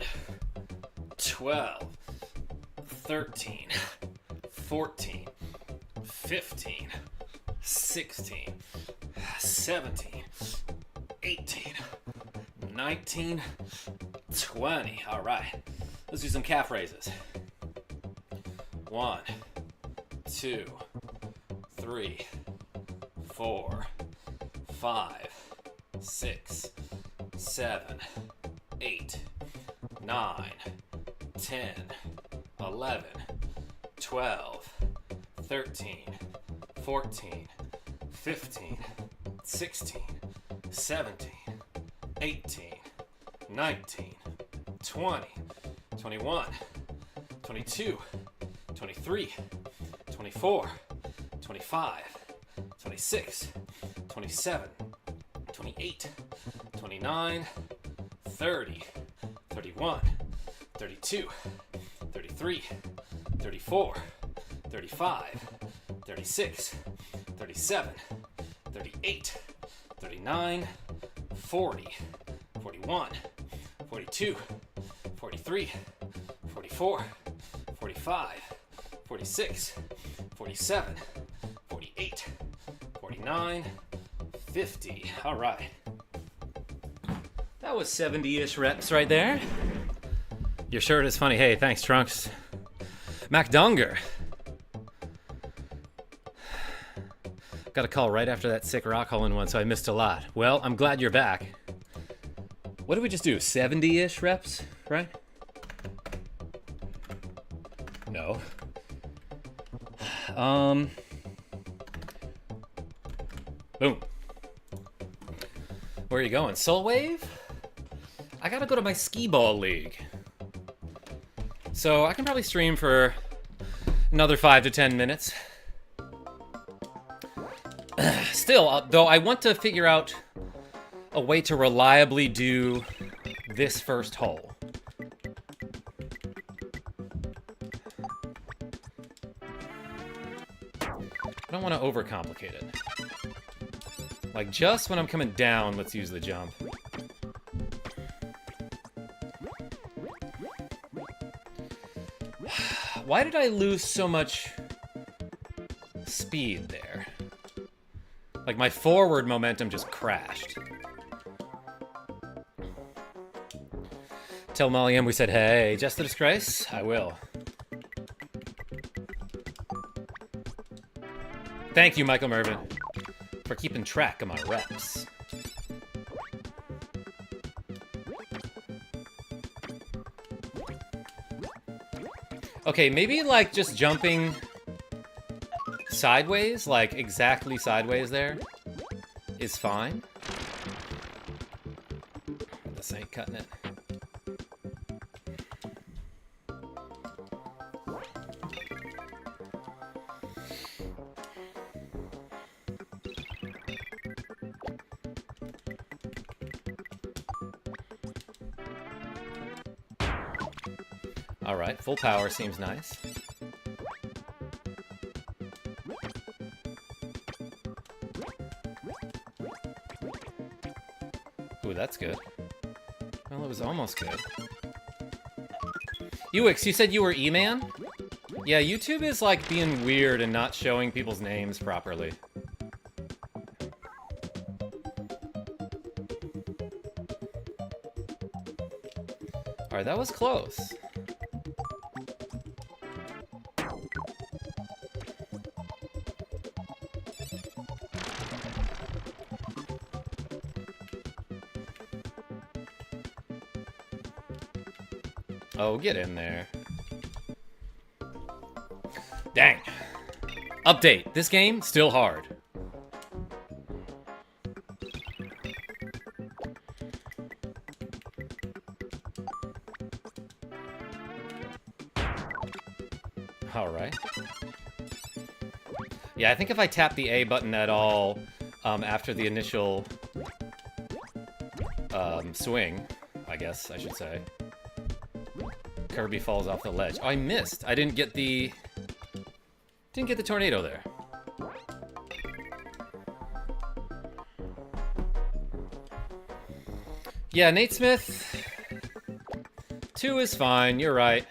12, 13, 14, 15, 16, 17, 18, 19, 20. All right, let's do some calf raises. 1, 2, 3, 4, 5, 6, 7, 8, 9, 10, 11, 12, 13, 14, 15, 16, 17, 18, 19, 20, 21, 22, 23, 24, 25, 26, 27, 28, 29, 30, 31, 32, 33, 34, 35, 36, 37, 38, 39, 40, 41, 42, 43, 44, 45, 46, 47, 48, 49, 50. All right. That was 70-ish reps right there. Your shirt is funny. Hey, thanks, Trunks. MacDonger. Got a call right after that sick rock hole in one, so I missed a lot. Well, I'm glad you're back. What did we just do? 70-ish reps, right? No. Boom. Where are you going? Soul Wave? I gotta go to my skee-ball league. So I can probably stream for another 5 to 10 minutes. Still, though, I want to figure out a way to reliably do this first hole. I don't want to overcomplicate it. Like, just when I'm coming down, let's use the jump. Why did I lose so much speed there? Like, my forward momentum just crashed. Tell Molly M we said, hey, just the disgrace? I will. Thank you, Michael Mervin, for keeping track of my reps. Okay, maybe like just jumping sideways, like exactly sideways there, is fine. This ain't cutting it. Alright, full power seems nice. Ooh, that's good. Well, it was almost good. Uwix, you said you were E-Man? Yeah, YouTube is like being weird and not showing people's names properly. Alright, that was close. Oh, get in there. Dang. Update. This game, still hard. Alright. Yeah, I think if I tap the A button at all after the initial swing, I guess I should say, Kirby falls off the ledge. Oh, I missed. I didn't get the tornado there. Yeah, Nate Smith. 2 is fine. You're right.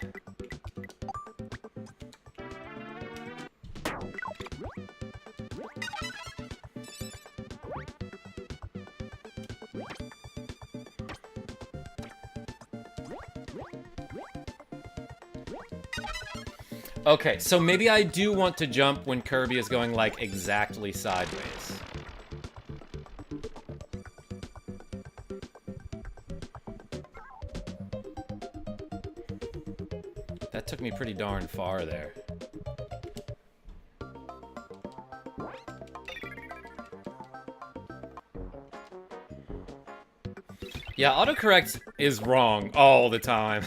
Okay, so maybe I do want to jump when Kirby is going, like, exactly sideways. That took me pretty darn far there. Yeah, autocorrect is wrong all the time.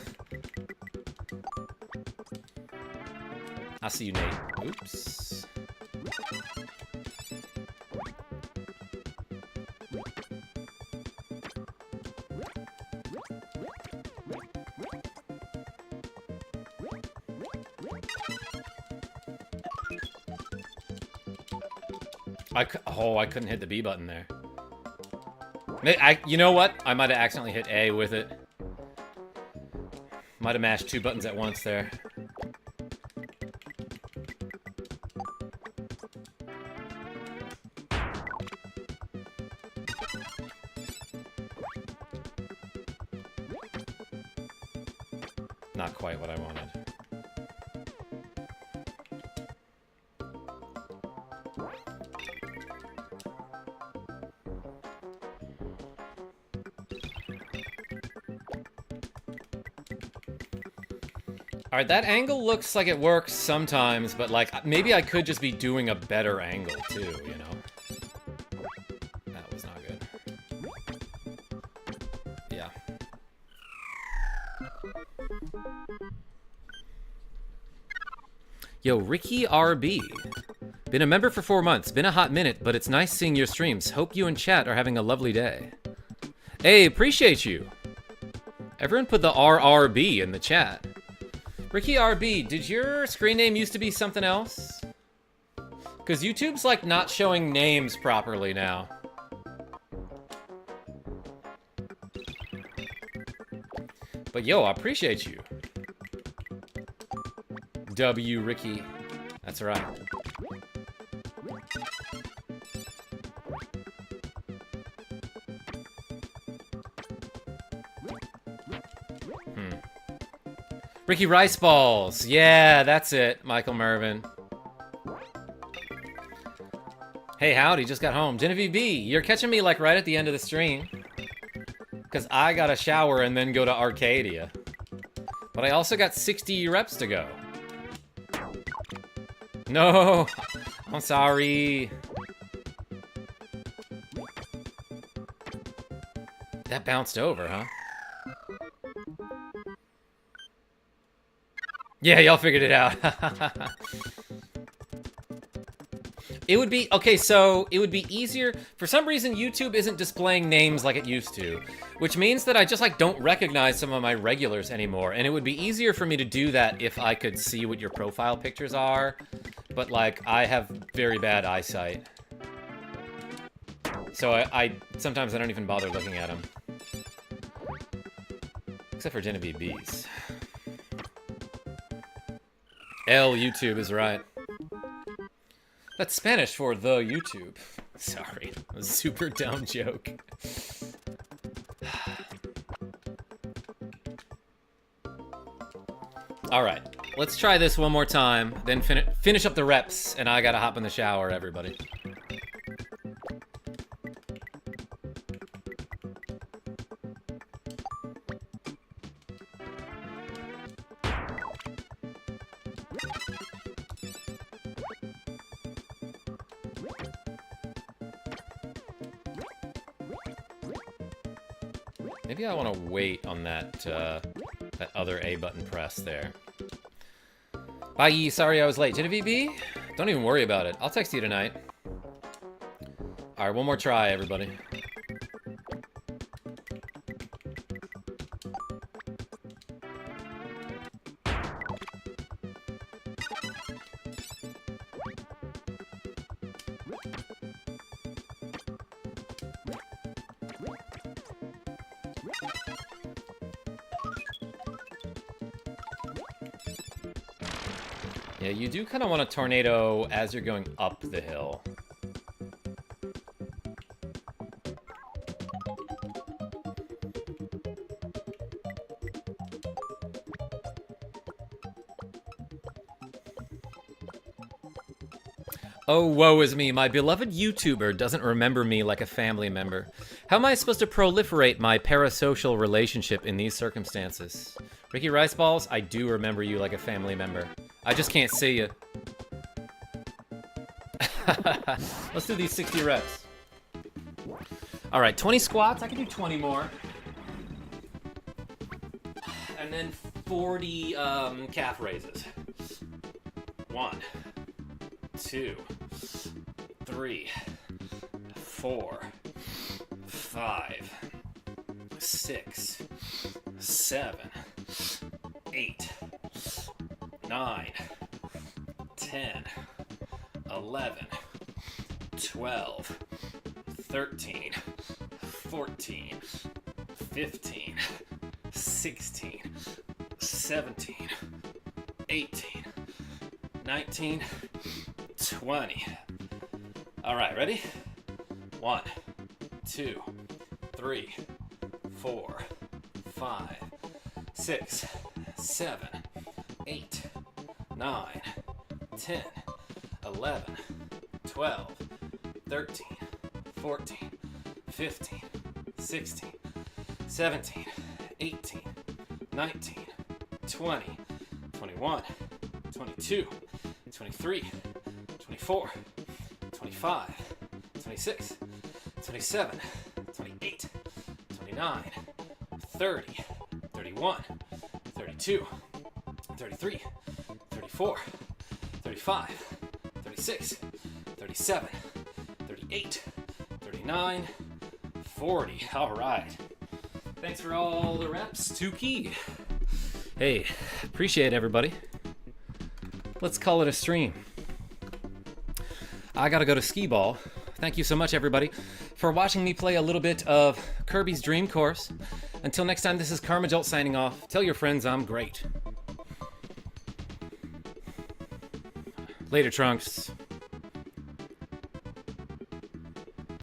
I see you, Nate. Oops. I couldn't hit the B button there. You know what? I might have accidentally hit A with it. Might have mashed 2 buttons at once there. Not quite what I wanted. Alright, that angle looks like it works sometimes, but like, maybe I could just be doing a better angle too, you know? That was not good. Yeah. Yo, Ricky RB. Been a member for 4 months. Been a hot minute, but it's nice seeing your streams. Hope you and chat are having a lovely day. Hey, appreciate you. Everyone put the RRB in the chat. Ricky RB, did your screen name used to be something else? Because YouTube's like not showing names properly now. But yo, I appreciate you. W Ricky. That's right. Ricky Rice Balls. Yeah, that's it, Michael Mervin. Hey, howdy, just got home. Genevieve B, you're catching me like right at the end of the stream. Because I gotta shower and then go to Arcadia. But I also got 60 reps to go. No, I'm sorry. That bounced over, huh? Yeah, y'all figured it out. It would be, okay, so it would be easier. For some reason, YouTube isn't displaying names like it used to, which means that I just like don't recognize some of my regulars anymore. And it would be easier for me to do that if I could see what your profile pictures are. But like, I have very bad eyesight. So I sometimes I don't even bother looking at them. Except for Genevieve B's. El YouTube is right. That's Spanish for the YouTube. Sorry, a super dumb joke. All right, let's try this one more time, then finish up the reps, and I gotta hop in the shower, everybody. Maybe I want to wait on that that other A button press there. Bye, sorry I was late. Genevieve B? Don't even worry about it. I'll text you tonight. Alright, one more try, everybody. Yeah, you do kind of want a tornado as you're going up the hill. Oh, woe is me. My beloved YouTuber doesn't remember me like a family member. How am I supposed to proliferate my parasocial relationship in these circumstances? Ricky Riceballs, I do remember you like a family member. I just can't see you. Let's do these 60 reps. All right, 20 squats. I can do 20 more. And then 40 calf raises. 1, 2, 3, 4, 5, 6, 7, 8, 9, 10, 11, 12, 13, 14, 15, 16, 17, 18, 19, 20. All right, ready? 1, 2, 3, 4, 5, 6, 7, 8, 9, 10, 11, 12, 13, 14, 15, 16, 17, 18, 19, 20, 21, 22, 23, 24, 25, 26, 27, 28, 29, 30, 31, 32, 33, 34, 35, 36, 37, 38, 39, 40. All right. Thanks for all the reps, Tukey. Hey, appreciate it, everybody. Let's call it a stream. I gotta go to skee ball. Thank you so much, everybody, for watching me play a little bit of Kirby's Dream Course. Until next time, this is KarmaJolt signing off. Tell your friends I'm great. Later, Trunks.